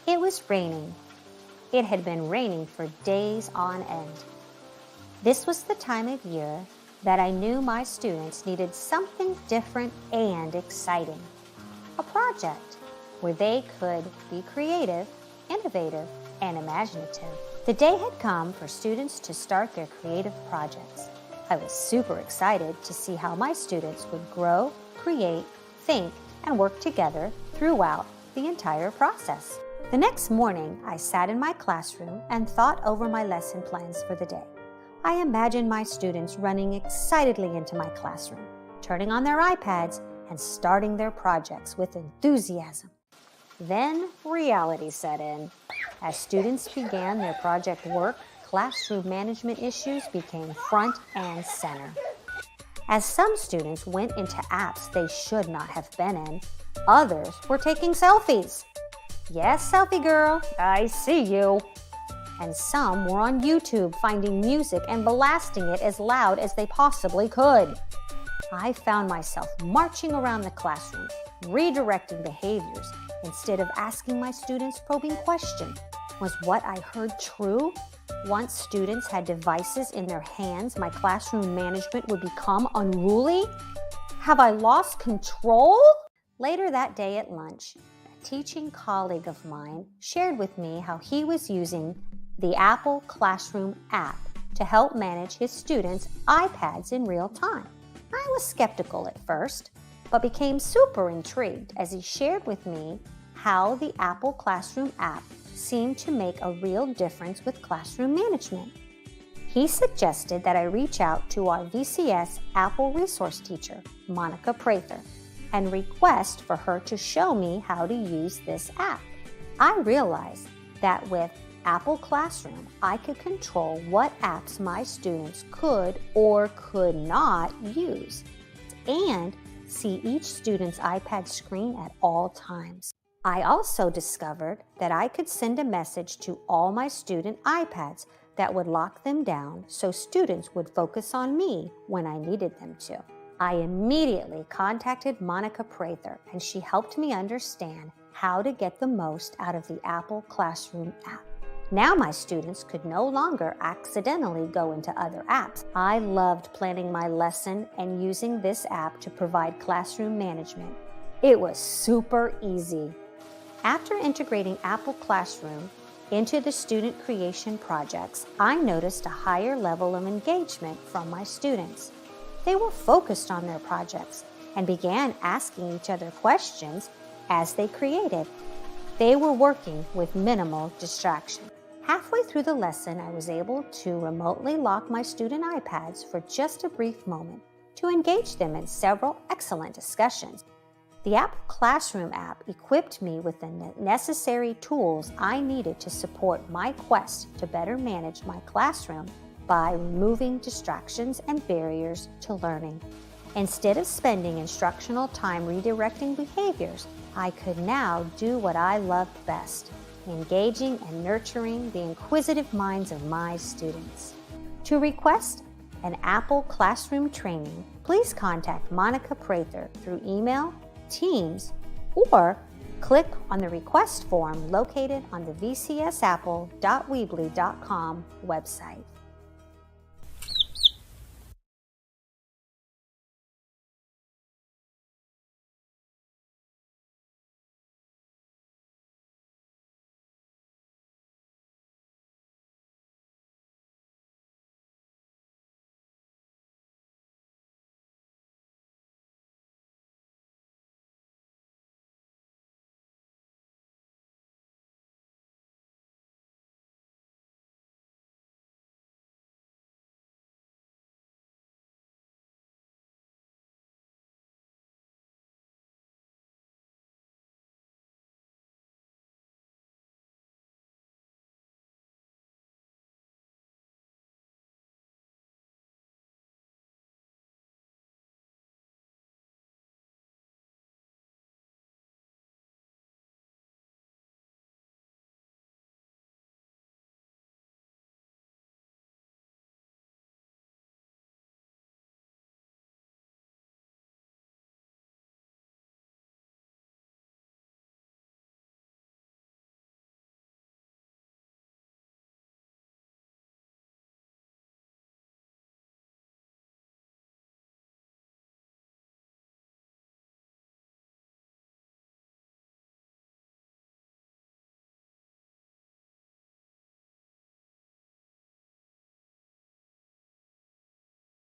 It was raining. It had been raining for days on end. This was the time of year that I knew my students needed something different and exciting. A project where they could be creative, innovative, and imaginative. The day had come for students to start their creative projects. I was super excited to see how my students would grow, create, think, and work together throughout the entire process. The next morning, I sat in my classroom and thought over my lesson plans for the day. I imagined my students running excitedly into my classroom, turning on their iPads, and starting their projects with enthusiasm. Then reality set in. As students began their project work, classroom management issues became front and center. As some students went into apps they should not have been in, others were taking selfies. Yes, selfie girl, I see you. And some were on YouTube finding music and blasting it as loud as they possibly could. I found myself marching around the classroom, redirecting behaviors instead of asking my students probing questions. Was what I heard true? Once students had devices in their hands, my classroom management would become unruly? Have I lost control? Later that day at lunch, a teaching colleague of mine shared with me how he was using the Apple Classroom app to help manage his students' iPads in real time. I was skeptical at first, but became super intrigued as he shared with me how the Apple Classroom app seemed to make a real difference with classroom management. He suggested that I reach out to our VCS Apple resource teacher, Monica Prather, and request for her to show me how to use this app. I realized that with Apple Classroom, I could control what apps my students could or could not use, and see each student's iPad screen at all times. I also discovered that I could send a message to all my student iPads that would lock them down so students would focus on me when I needed them to. I immediately contacted Monica Prather, and she helped me understand how to get the most out of the Apple Classroom app. Now my students could no longer accidentally go into other apps. I loved planning my lesson and using this app to provide classroom management. It was super easy. After integrating Apple Classroom into the student creation projects, I noticed a higher level of engagement from my students. They were focused on their projects and began asking each other questions as they created. They were working with minimal distraction. Halfway through the lesson, I was able to remotely lock my student iPads for just a brief moment to engage them in several excellent discussions. The Apple Classroom app equipped me with the necessary tools I needed to support my quest to better manage my classroom by removing distractions and barriers to learning. Instead of spending instructional time redirecting behaviors, I could now do what I loved best, engaging and nurturing the inquisitive minds of my students. To request an Apple Classroom training, please contact Monica Prather through email, Teams, or click on the request form located on the vcsapple.weebly.com website.